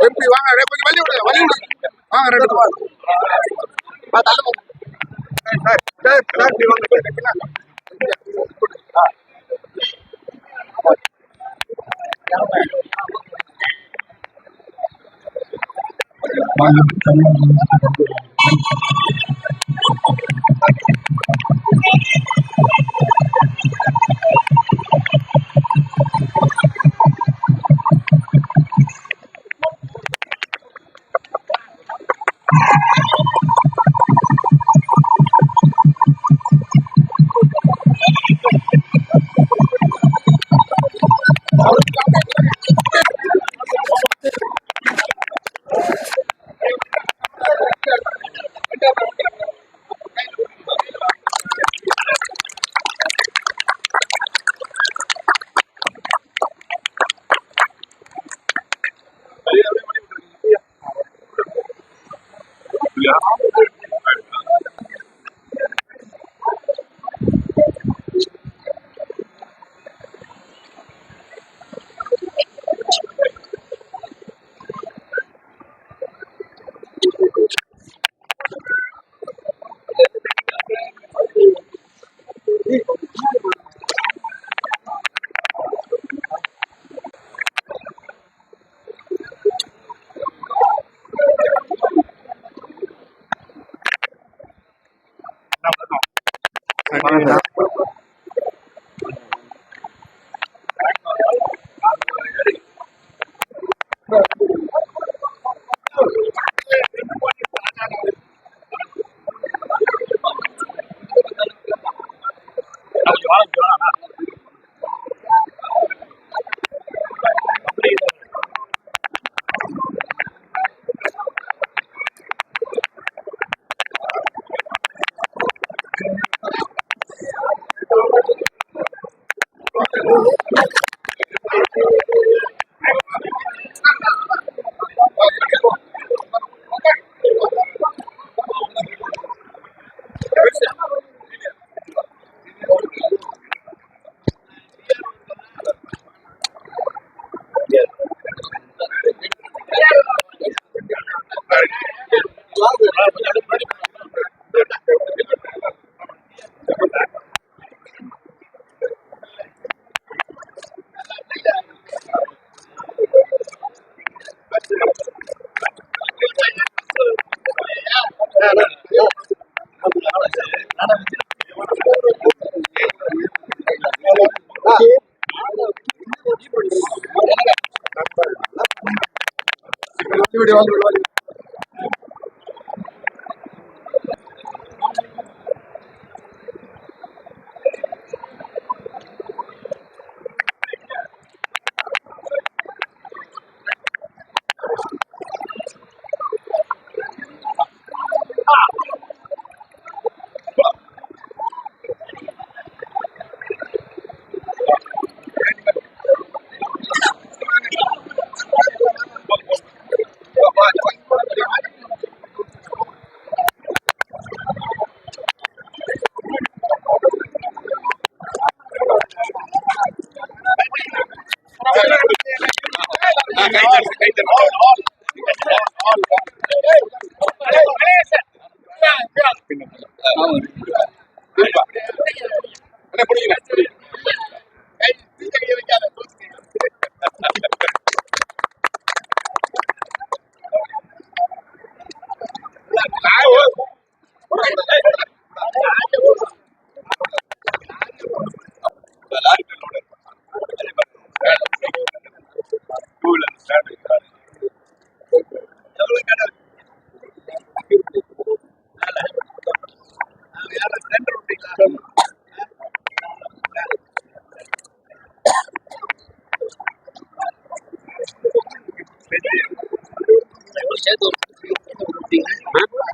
MP வாங்க கொஞ்சம் வழி விடுங்க வாங்க ரெண்டு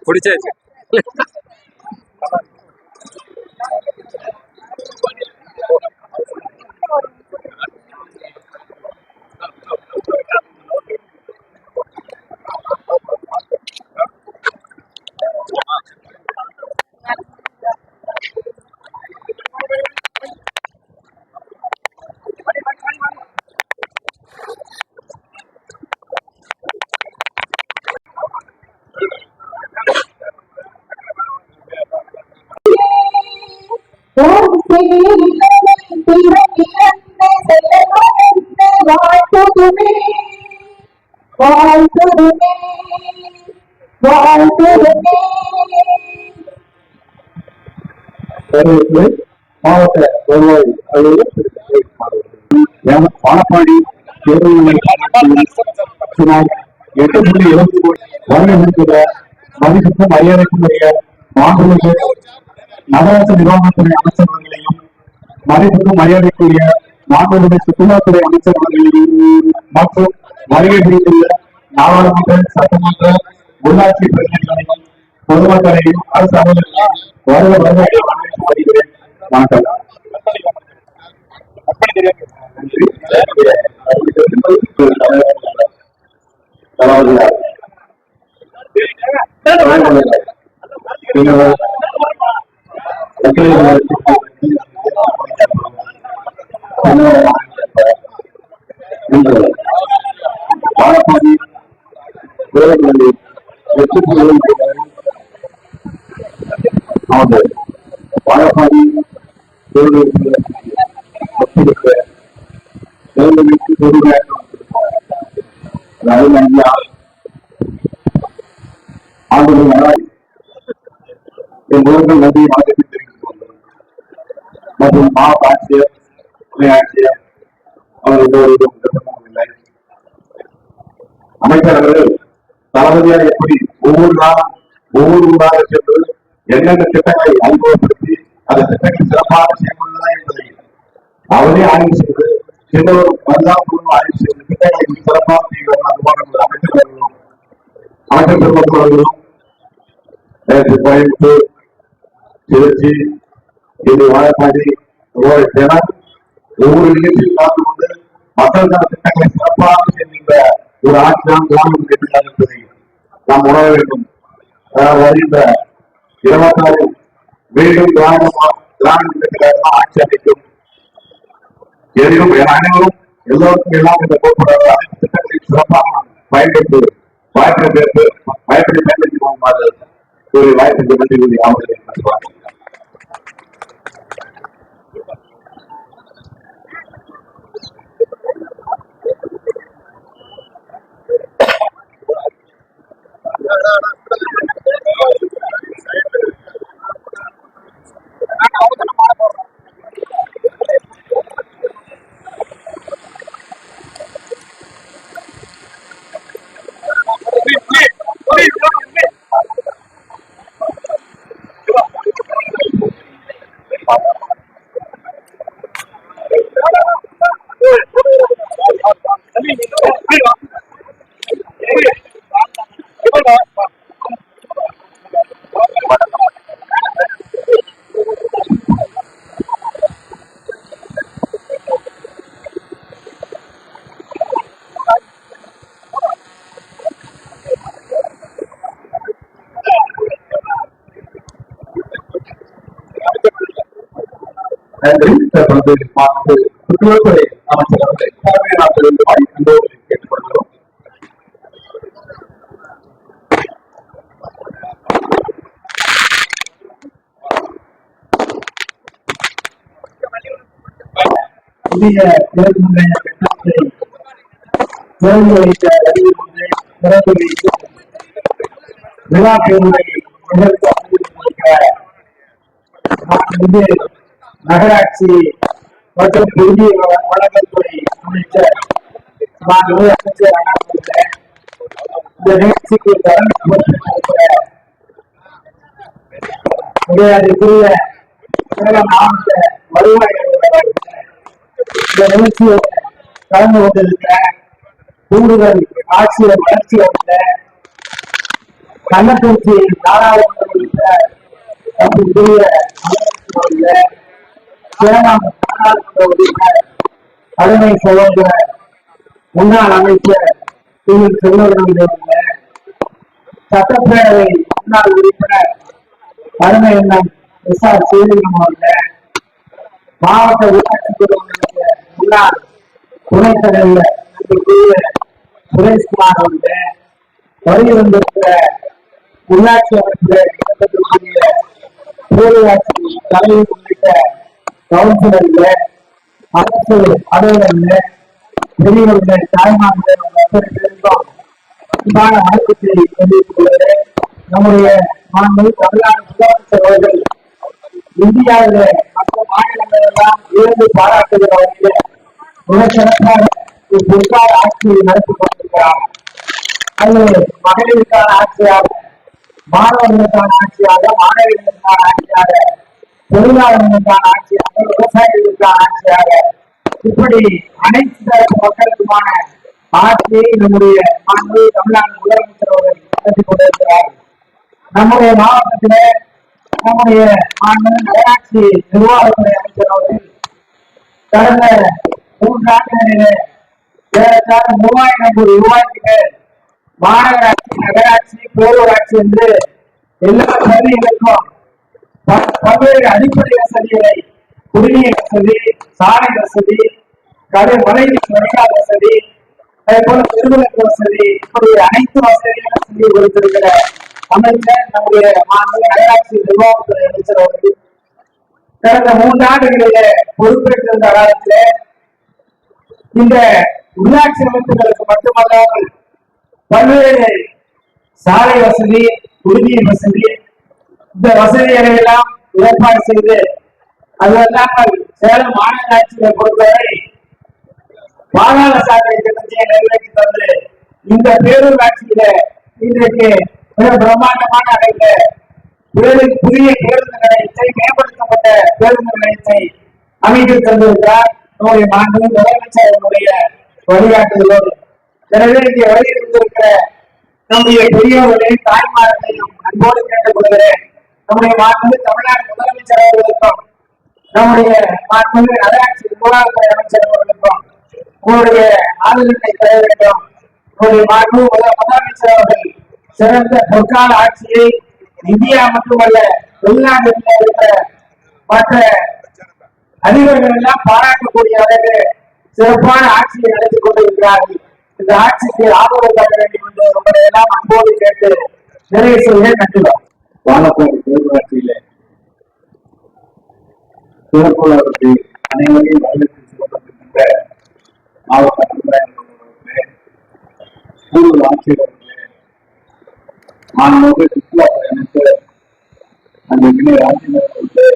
பிடிச்சாச்சு. வாழ்த்துதுமே வாழ்த்துதுமே வாழ்த்துதுமே. மாவட்ட வருவாய் அலுவலர் வானப்பாடி சுமார் 8.20 கோடி வருகின்ற மதிப்புக்கும் மரியாதைக்குரிய மாண்புமிகு நகராட்சி நிர்வாகத்துறை அமைச்சர்களையும் மதிப்புக்கும் மரியாதைக்குரிய மாண்புமிகு சுற்றுலாத்துறை அமைச்சர்களையும் மற்றும் வருகை புரிந்துள்ள நாடாளுமன்ற சட்டமன்ற உள்ளாட்சி பிரதிநிதிகளையும் பொதுமக்களையும் அரசு அலுவலர்களையும் வருக வருக வரவேற்று வருகிறேன். வணக்கம். வானப்பாடி வேலைகளில் வானப்பாடி நன்றி வணக்கத்தை தெரிவித்துக் கொண்டோம். மற்றும் மாவட்ட ஆட்சியர் துணை ஆட்சியர் அவர்களுக்கு இல்லை. அமைச்சர்கள் தளபதியாக எப்படி ஒவ்வொரு நாளும் ஒவ்வொரு ஊராக சென்று எந்தெந்த திட்டங்களை அறிமுகப்படுத்தி அந்த திட்டங்கள் சிறப்பாக செய்யப்படுகிறதா என்பதை அவரே ஆய்வு செய்து சென்றவரும் வருடாந்தோறும் ஆய்வு செய்து திட்டங்களை சிறப்பாக செய்கிறார்கள். அதுபோல அமைச்சர்களும் அமைச்சர் பெருமக்களும் கோயம்புத்தூர் திருச்சி இது வாழப்பாடி ஒவ்வொரு நிகழ்ச்சியில் கலந்து கொண்டு மக்களுக்கான திட்டங்களை சிறப்பாக செய்கின்ற ஒரு ஆட்சி தான் கிராமம் என்பதை நாம் உணர வேண்டும். வருகின்ற 26 மீண்டும் கிராம ஆட்சி அமைக்கும். எதிலும் அனைவரும் எல்லோருக்கும் எல்லாம் இந்த போக்குவரத்து அனைத்து திட்டங்களையும் சிறப்பாக பயன்படுத்தி பயன்படுத்தி போகுமாறு ஒரு வாய்ப்புக்கு நன்றி கூறி அவர்களை நன்றாக சுற்றுலாத்துறை அமைச்சர் அவர்களை தலைமையிலிருந்து கேட்டுக்கொள்கிறோம். புதிய தேர்வு முறையை திறந்து வைத்த திறந்து வைத்து விழா பேருந்தை நகராட்சி மற்றும் புதிய வழங்கத்துறை அமைச்சர் அமைச்சர் இந்த நிகழ்ச்சிக்கு மரியாதைக்குரிய மாவட்ட வருவாய் இந்த நிகழ்ச்சியை கலந்து கொண்டிருக்கிற கூடுதல் ஆட்சியர் வளர்ச்சி வந்த கள்ளக்குறிச்சி நாடாளுமன்ற உறுப்பினர் தலைமை சகோதர முன்னாள் அமைச்சர் சட்டப்பேரவை முன்னாள் உறுப்பினர் அருமை எண்ணம் எஸ்.ஆர். சேதுராமன் அவர்கள், மாவட்ட உள்ளாட்சி குழுவினுடைய முன்னாள் துணைத் தலைவர் சுரேஷ்குமார் அவர்கள், வருகை வந்திருக்கிற உள்ளாட்சி அமைப்புடைய பேரூராட்சி தலைவர் உள்ளிட்ட கவுன்சிலர்கள், அரசு அலுவலர்கள், பெரியவர்கள் தாய்மார்கள் அத்தனை பேருக்கும் அன்பான வணக்கத்தை தெரிவித்துக் கொள்கிறேன். நம்முடைய மாண்பு தமிழ்நாடு முதலமைச்சர் அவர்கள் இந்தியாவில மற்ற மாநிலங்கள் எல்லாம் இருந்து பாராட்டுகிற வகையில் மிக சிறப்பாக பொறுப்பான ஆட்சியை நடத்தி கொண்டிருக்கிறார். அது மகளிருக்கான ஆட்சியாக, மாணவர்களுக்கான ஆட்சியாக, மாணவர்களுக்கான ஆட்சியாக, தொழிலாளர்களுக்கான ஆட்சியாக, விவசாயிகளுக்கான ஆட்சியாக, இப்படி அனைத்து தரப்பு மக்களுக்குமான ஆட்சியை நம்முடைய மாண்பு தமிழ்நாடு முதலமைச்சர் அவர்கள் நடத்தி கொண்டிருக்கிறார். நம்முடைய மாவட்டத்திலே நம்முடைய மாண்பு நகராட்சி நிர்வாகத்துறை அமைச்சர் அவர்கள் கடந்த 3 ஆண்டுகளிலே ஏறத்தாழ 3000 கோடி ரூபாய்க்கு மாநகராட்சி, நகராட்சி, பேரூராட்சி என்று எல்லா பகுதிகளுக்கும் பல்வேறு அடிப்படை வசதிகளை, குடிநீர் வசதி, சாலை வசதி, மழைநீர் வடிகால் வசதி, அதே போல திருவிளக்கு வசதி, இப்படி அனைத்து வசதிகளும் செஞ்சு கொடுத்திருக்கிற அமைச்சர் நம்முடைய மாநில நகராட்சி நிர்வாகத்துறை அமைச்சர் அவர்கள் கடந்த 3 ஆண்டுகளிலே பொறுப்பேற்றிருந்த காலத்திலே இந்த உள்ளாட்சி அமைப்புகளுக்கு மட்டுமல்லாமல் பல்வேறு சாலை வசதி, குடிநீர் வசதி, இந்த வசதிகளை எல்லாம் ஏற்பாடு செய்து, அது அல்லாமல் சேலம் மாநகராட்சியை பொறுத்தவரை பாதாள சாக்கடை திட்டத்தை நிறைவேற்றி தந்து இந்த பேரூராட்சியில இன்றைக்கு மிக பிரம்மாண்டமான அளவில் புதிய பேருந்து நிலையத்தை, மேம்படுத்தப்பட்ட பேருந்து நிலையத்தை அமைத்து தந்திருக்கிறார் நம்முடைய மாண்பு முதலமைச்சருடைய வழிகாட்டுதலோடு. எனவே இங்கே வருகின்ற நம்முடைய பெரியவர்களையும் தாய்மார்களையும் அன்போடு கேட்டுக் கொள்கிறேன். நம்முடைய மாண்பு தமிழ்நாடு முதலமைச்சர் அவர்களுக்கும் நம்முடைய மாண்பு நகராட்சி நிர்வாகத்துறை அமைச்சர் அவர்களுக்கும் உங்களுடைய ஆதரவினை பெற வேண்டும். உங்களுடைய மாண்பு முதலமைச்சர் அவர்கள் சிறந்த பொற்கால ஆட்சியை இந்தியா மட்டுமல்ல வெளிநாட்டில் இருக்கிற மற்ற அதிபர்கள் எல்லாம் பாராட்டக்கூடிய அளவில் சிறப்பான ஆட்சியை நடத்தி கொண்டிருக்கிறார்கள். இந்த ஆட்சிக்கு ஆதரவு தர வேண்டும் என்று உங்களை எல்லாம் அன்போடு கேட்டு நிறைவு செய்ய கட்டுவோம். வாழப்பாடி பேரூராட்சியிலே சிறப்புள்ளவர்கள் அனைவரையும் வரவேற்று சொல்லப்பட்டிருக்கின்ற மாவட்ட நிர்வாகிகளே, கூடுதல் ஆட்சியர்களே, மாண்புமிகு சுற்றுலாத்துறை அமைச்சர் அந்த இணை ஆட்சியர்களே,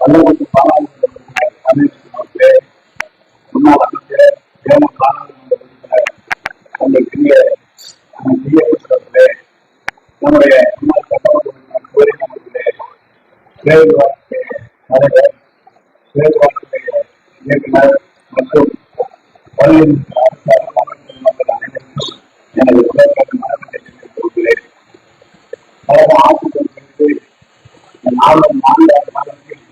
வல்லபுரி பாராளுமன்ற அமைச்சர்களே, முன்னாள் அமைச்சர் அந்த இணைய செய்யப்பட்டவர்களே, நம்முடைய முன்னாள் சட்டமன்ற கோரிக்கைகளே, பேரூராட்சி தலைவர், பேரூராட்சி இயக்குனர் மற்றும் பள்ளி மக்கள் அனைவருக்கும் எனது உடற்கல்வி மனத்தை தெரிவித்துக் கொள்கிறேன். கடந்த ஆட்சிகள் குறித்து நாளும் 4 மாதத்தில்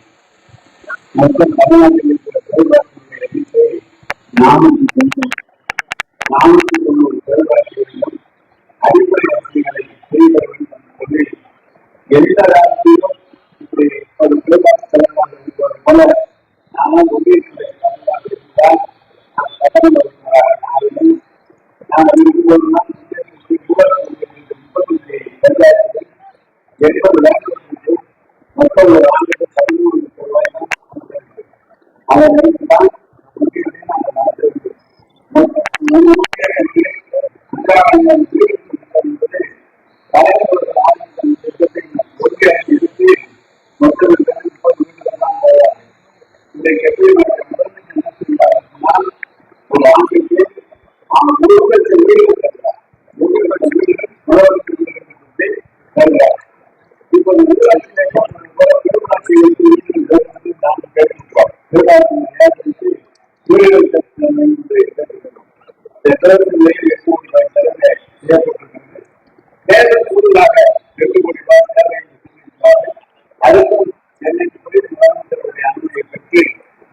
மொத்தம் தமிழ்நாட்டில் இருக்கிற பேரூராட்சிகளை எண்ணிக்கை 490 பேரூராட்சிகளிலும் அடிப்படை வசதிகளை செய்து தர வேண்டும் என்பது எந்த ராஜ்யத்திலும் இப்படி ஒரு பேரூராட்சி தலைவராக இருப்பது போல நானும் முன்னேற்ற தலைவராக இருந்தால்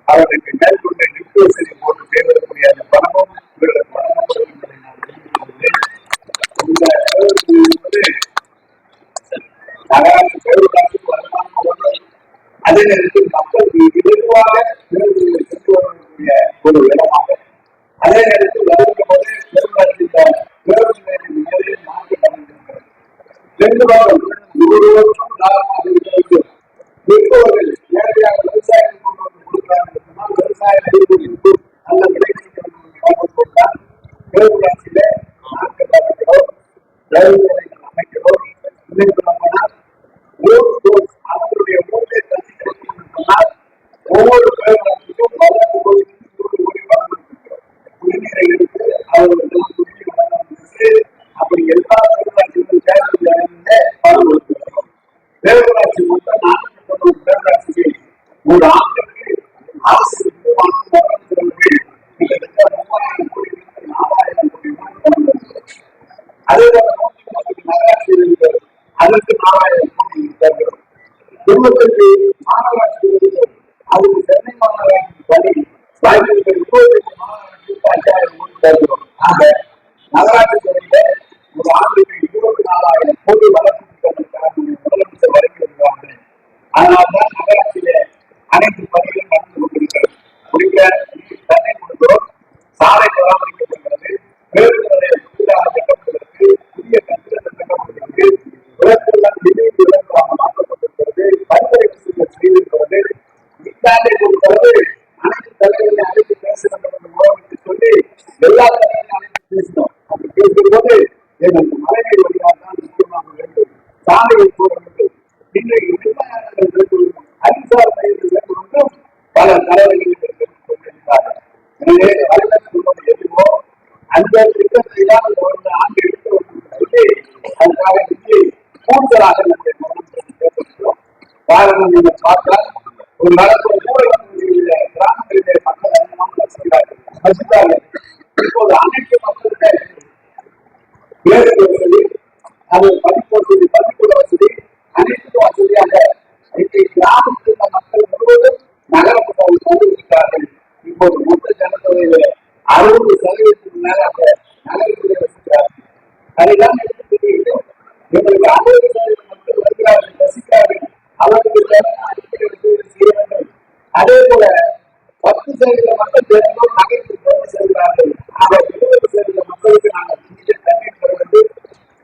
அவர்களுக்கு மேற்கொண்ட நிதி வசதி போட்டு செய்வதற்குரிய அந்த பணமும் நகராட்சி பேரூராட்சி அதே நேரத்தில் மக்களுக்கு இலகுவாக பேருந்துகளை சென்று வரக்கூடிய ஒரு இடமாக, அதே நேரத்தில் வருகிற போது பேரூராட்சி பேருந்து நிலையத்தில் மாற்றம் அமைந்திருக்கிறது. 2 வாரம் ஒருவருக்கும் லாபமாக இருக்கிறது. பெற்றோர்கள் ஏழையாக விவசாயம் கொண்டு வந்து கொடுக்கிறார்கள், விவசாய அந்த விளைவிக்க அவர்களுக்கு அப்படி எல்லா பேரூராட்சிகளும் பேரூராட்சி மொத்தம் 490 பேரூராட்சிக்கு ஒரு ஆண்டுக்கு அரசு கிட்டத்தட்ட 3000 கோடி 4000 கோடி அதே போல நகராட்சி அதற்கு 4000 கோடி தருகிறோம். 25 மாநகராட்சி அதுக்கு சென்னை மாநகராட்சி பணி வாய்ப்பு 25 மாநகராட்சிக்கு 5000 கோடி தருகிறோம். ஆக நகராட்சி துறையில ஒரு ஆண்டுக்கு 24,000 கோடி வளர்ச்சி திட்டத்திற்காக முதலமைச்சர் வழங்கி வருகிறாங்க. அதனால்தான் நகராட்சியில அனைத்து பணிகளும் நடந்து கொண்டிருக்கிறது. குறிக்க தண்ணீர் கொடுக்கிறோம், சாலை பராமரிக்கப்படுகிறது, பேருந்து நிலையம் புதிதாக கட்டப்படுகிறது, புதிய கட்டிடங்கள் கட்டப்படுகிறது, விளக்குகள் திடீர் விளக்காக மாற்றப்பட்டிருக்கிறது, பல்வேறு விஷயங்கள் செய்திருக்கிறது. இத்தாண்டை பொறுத்தளவு அனைத்து தலைவர்களை அழைத்து பேச வேண்டும் என்று முதலமைச்சர் சொல்லி எல்லா தலைவர்களையும் அழைத்து பேசினோம். அப்படி பேசும்போது எங்களுக்கு மழைநீர் வழியாக தான் முக்கியமாக வேண்டும், சாலையில் போட வேண்டும், இன்றைக்கு விவசாயங்கள் வேண்டும், அறிவுசார் மையங்கள் வேண்டும் என்றும் பல தலைவர்கள் கொண்டிருக்கிறார்கள். எனவே தலைவர் சொல்வது எதுவோ அந்த திட்டத்தை தான் இந்த ஆண்டு எடுத்து வந்து அதுக்காக நிதி கூடுதலாக நம்முடைய முதலமைச்சர் கேட்டிருக்கிறோம். காரணம் நீங்கள் பார்த்தால் ஒரு நடப்பு ஊரகங்களிலே கிராமங்களிலே மக்கள் அதிகமாக வசித்தார்கள். இப்போது அனைத்து மக்களுடைய பேருந்து வசதி, அது படிப்பு வசதி, பள்ளிக்கூட வசதி அனைத்துக்கும் வசதியாக கிராமத்தில் உள்ள மக்கள் முழுவதும் நகரப்பட்டவர்கள் கொண்டிருக்கிறார்கள். இப்போது மொத்த ஜனத்தொகையில 60% மேலாக நகரத்திலே வசிக்கிறார்கள். அதைதான் எடுத்துக்கொண்டு எங்களுக்கு 60% மக்கள் வருகிறார்கள், வசிக்கிறார்கள், அவர்களுக்கு அடிப்படை செய்ய வேண்டும். அதே போல 10% மக்கள் தினமும் நகரத்தில் கொண்டு செல்கிறார்கள். ஆக 20% மக்களுக்கு நாங்கள் தண்ணீர் தர வேண்டும்,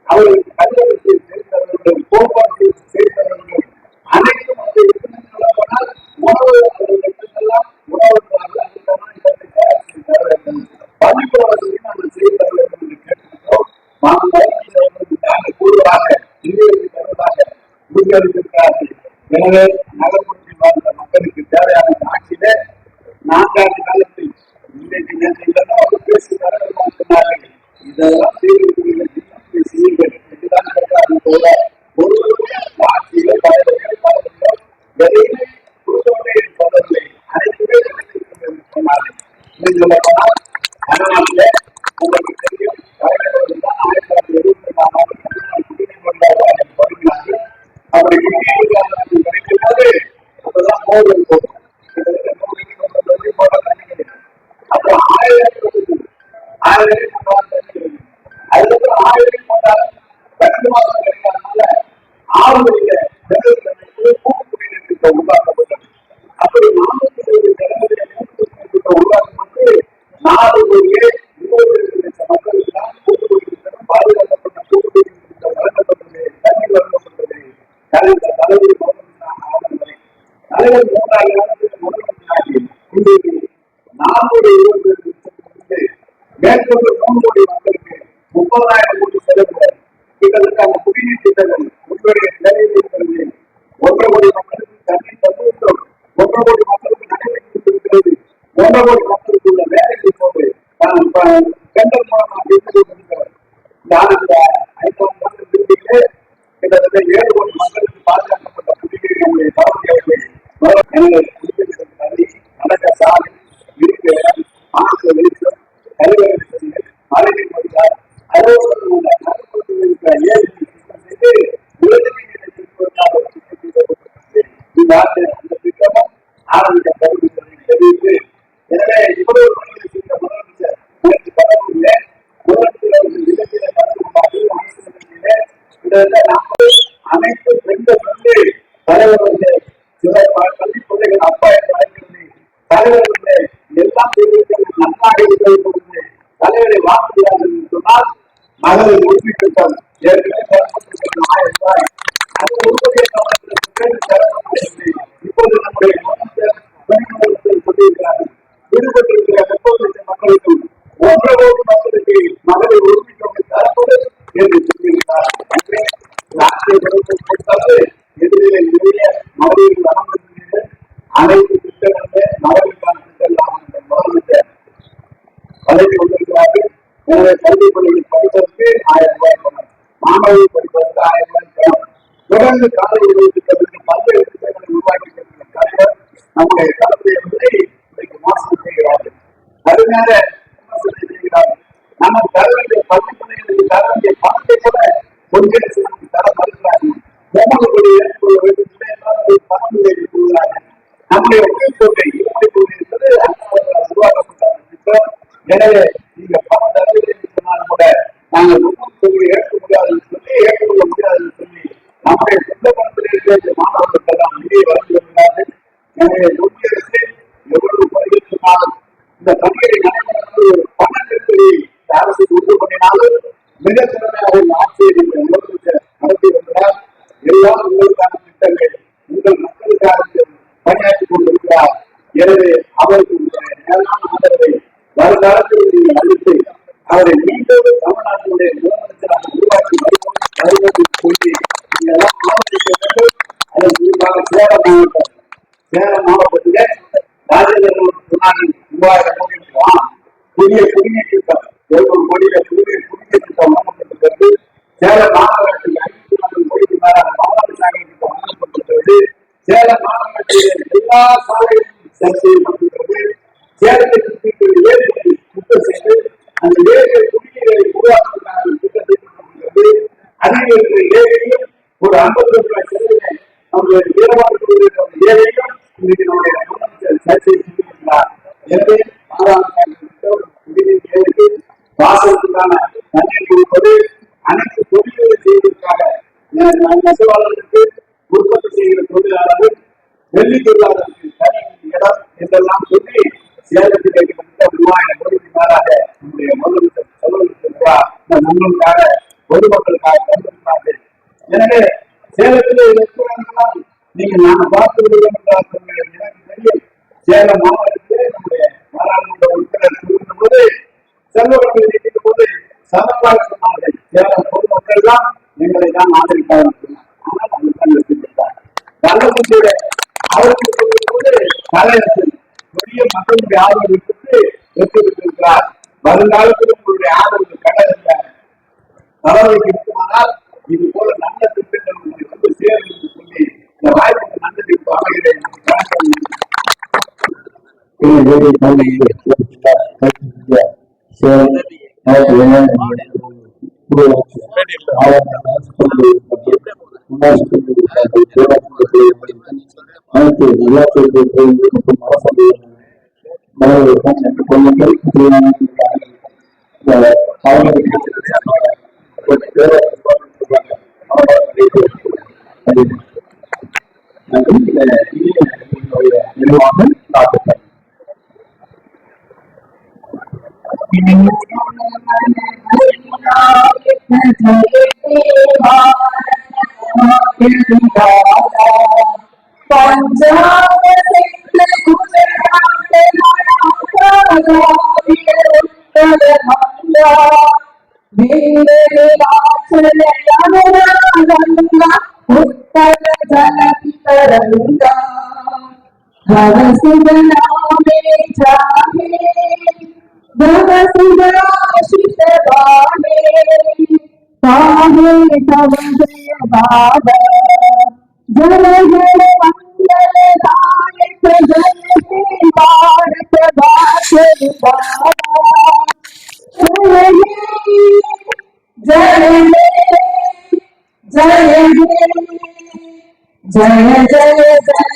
அவர்களுக்கு கல்வி செய்து தர வேண்டும், போக்குவரத்து செய்து தர வேண்டும். அனைத்தும் வந்து போனால் உணவு அவர்களுக்கெல்லாம் உணவு தர வேண்டும், பள்ளிக்கூட வசதி நாங்கள் செய்து தர வேண்டும் என்று கேட்டிருக்கிறோம். நாங்கள் கூடுதலாக நிதியுதவி தருவதாக உறுதியளித்திருக்கிறார்கள். எனவே நகர்ப்புறத்தில் வாழ்ந்த மக்களுக்கு தேவையான ஆட்சியில 4 ஆண்டு காலத்தில் இன்றைக்கு நேற்று பேசி சொன்னார்கள். இதெல்லாம் செய்யுங்கள் என்றுதான் கேட்டார்கள். ஒருவருடைய ஆட்சியில தலைவர்கள் எதையுமே கொடுத்தவர்களே சொல்லவில்லை, அனைத்துமே சொன்னார்கள். தமிழ்நாட்டில் உங்களுக்கு தெரியும், தலைவர்கள் தான் 1972ஆம் ஆண்டு குடிநீர் தொடங்கினார்கள். அப்படி குடிநீர் கிடைக்கும் போது அப்பதான் மோதல் போகும். அப்புறம் 1000 அதுக்கப்புறம் 1000 போட்டால் 2 மாதம் கிடைக்காதனால ஆறுவழியில கூட்டு குடிநீர் திட்டம் உருவாக்கப்பட்டது. அப்படி 420 ஜனவரியில் கூட்டு குடிநீர் திட்டம் உருவாக்கப்பட்டு 4,22 லட்சம் மக்களுக்கு தான் கூட்டு குடிநீர் திட்டம் பாதுகாக்கப்பட்ட கூட்டு குடிநீர் திட்டம் வழங்கப்பட்டது, தண்ணீர் வழங்கப்பட்டது. கடந்த தலைவர் தலைவர் 3 ஆண்டுகளுக்கு முதலமைச்சராகி இன்றைக்கு 420 லட்சத்திலிருந்து மேற்கொண்டு 3 கோடி மக்களுக்கு 30,000 கோடி செலவு கிட்டத்தட்ட அந்த குடிநீர் திட்டங்கள் உங்களுடைய நிலையில் இருக்கிறது. 1,5 கோடி மக்களுக்கு தண்ணீர் தந்துவிட்டோம், 1,5 கோடி மக்களுக்கு நடைபெற்றிருக்கிறது, 1,5 கோடி மக்களுக்கு உள்ள வேலைக்கு போது டெண்டர் மூலமாக இருக்கிறது. இந்த 5 மாதத்திலே கிட்டத்தட்ட 7 கோடி மக்களுக்கு பாதுகாக்கப்பட்ட குடிநீர் நம்முடைய தலைமையை தண்ணி, அடக்க சாலை, இருக்க இடம், மாசு வெளிச்சம், கழிவறை வசதிகள், மழைநீர் வந்தால் அலுவலகத்தில் உள்ள நகர்ப்புறத்தில் இருக்கிற ஏழை செய்து உலகத்தை இந்த ஆண்டு அந்த திட்டமும் ஆரம்பிக்கப்படுகிறது தெரிவித்து, எனவே இவ்வளவு பணிகளை செய்த முதலமைச்சர் நேற்று பதவியிலே முதலமைச்சர் நிலத்திலே அனைத்து பெண்கள் வந்து தலைவர்களே சில பள்ளி பிள்ளைகள் அப்பா என்று அழைக்கிறது, தலைவர்களே எல்லாம் செய்திருக்கிறது, நன்றாக இருக்கிறது, தலைவரை வாக்குகிறார்கள் என்று சொன்னால் மகளிர் உரிமை திட்டம் ஏற்கனவே 1000 ரூபாய் அது உறுதியை தரப்பட்டது. இப்போது நம்முடைய சொல்லியிருக்கிறார்கள், ஈடுபட்டிருக்கிற 30 லட்சம் மக்களுக்கும் 1,5 கோடி மக்களுக்கு மகளிர் உரிமை தொகை தரப்படும் என்று சொல்லியிருக்கிறார். எதிரிலே நிறைய மகளிர் வளர்ந்து அனைத்து திட்டங்களுமே மகளிருக்கான திட்டம் முதலமைச்சர் வழங்கி கொண்டிருக்கிறார்கள். எனவே கல்வி பள்ளியில் படிப்பதற்கு 1000 ரூபாய் பணம், மாணவர்கள் படிப்பதற்கு 1000 ரூபாய் பணம். தொடர்ந்து காலை உணவு திட்டத்திற்கு பல்வேறு திட்டங்களை உருவாக்கி தலைவர் நம்முடைய தலைமையை இன்றைக்கு மோசடி செய்கிறார்கள். அதனால செய்கிறார்கள். நம்ம தர வேண்டிய பள்ளிப்பள்ளிகளுக்கு தர வேண்டிய பணத்தை கூட ஒன்றிணைச்சு நமக்கு தர மறுக்கிறார்கள். நம்மளுடைய பணத்தை கூறுகிறார்கள். நம்முடைய உதவித் தொகை இருமொழி தொகை என்பது உருவாக்கப்பட்ட திட்டம். எனவே நீங்க பணம் தரவில்லை என்று சொன்னாலும் கூட நாங்கள் உதவித் தொகையை ஏற்க முடியாதுன்னு சொல்லி ஏற்றுக்கொள்ள முடியாதுன்னு சொல்லி நம்முடைய சொந்த பணத்திலிருந்து மாணவர்களுக்கு எல்லாம் நிதியை வழங்கி வருகிறார்கள். எனவே ஒன்றிய அரசு எவ்வளவு பணிகள் சொன்னாலும் இந்த பணிகளை நடைபெறுவது ஒரு பண நெருக்கடியை அரசு உண்டு பண்ணினாலும் மிக திறமையாக இந்த ஆட்சியை முதலமைச்சர் நடத்தி வருகிறார். எல்லாம் உங்களுக்கான திட்டங்கள் உங்கள் மக்களுக்காக பணியாற்றிக் கொண்டிருக்கிறார். எனவே அவருக்கு மேலான ஆதரவை வருங்காலத்தில் நீங்கள் அளித்து அவரை மீண்டும் தமிழ்நாட்டினுடைய முதலமைச்சராக உருவாக்கி வருவதற்கு சொல்லி இதெல்லாம் ஆலோசிக்க வேண்டும். அதன் குறிப்பாக சேலம் மாவட்டத்திலே ராஜேந்திரன் சொன்னார்கள் 3000 கோடி புதிய குடிநீர் திட்டம் 700 கோடியில புதிய குடிநீர் திட்டம் வழங்கப்பட்டிருக்கிறது. சேலம் மாநகராட்சிக்கு 54 கோடிக்கு மேலான மாவட்ட சாலை திட்டம் வழங்கப்பட்டிருக்கிறது. சேலம் மாநகராட்சியிலே எல்லா சாலைகளும் சரி செய்யப்பட்டிருக்கிறது. சேலத்தை ஏரிகளை சுத்தம் செய்து அந்த ஏரியை குடிநீரை உருவாக்குவதற்கான திட்டத்தை கொண்டிருக்கிறது. அதில் இருக்கிற ஏரியும் ஒரு 50 ரூபாய் செலவினை நம்முடைய வீரவாடு ஏரியும் இன்னைக்கு நம்முடைய முதலமைச்சர் சரி செய்திருக்கிறார். எனவே வாசலுக்கான தண்ணீர் கொடுப்பது அனைத்து தொழில்களை செய்வதற்காக நெசவாளர்களுக்கு உற்பத்தி செய்கிற தொழிலாளர்கள் வெள்ளி தொழிலாளர்களுக்கு தனி இடம் என்றெல்லாம் சொல்லி சேலத்தில் 3000 கோடிக்கு மேலாக நம்முடைய முதலமைச்சர் செலவழித்திருக்கிறார். நண்பர்களுக்காக பொதுமக்களுக்காக தந்திருக்கிறார்கள். எனவே சேலத்தில் இருக்கிறார்களால் நீங்கள் நான் பார்த்து விடுவோம் என்றால் எனக்கு தெரியும். சேலம் மாவட்டத்திலே நம்முடைய பாராளுமன்ற உறுப்பினர் கூறுகிற போது செல்வர்கள் நீக்கிற போது சமமாக சொன்னார்கள். சேலம் பொதுமக்கள் தான் எங்களை தான் ஆதரிப்பார்கள். ஆனால் அதுதான் வெற்றி பெற்றார். கள்ளக்குறிச்சியுடைய அவருக்கு சொல்லும் போது தலைவர்கள் பெரிய மக்களுடைய ஆதரவு பெற்று வெற்றி பெற்றிருக்கிறார். வருங்காலத்தில் உங்களுடைய ஆதரவு கடந்த தலைவருக்கு இருக்குமானால் இது போல நல்ல திட்டங்கள் உங்களுக்கு வந்து சேரும் என்று சொல்லி இந்த வாய்ப்புக்கு நன்றி அமைகிறேன். जय जय जय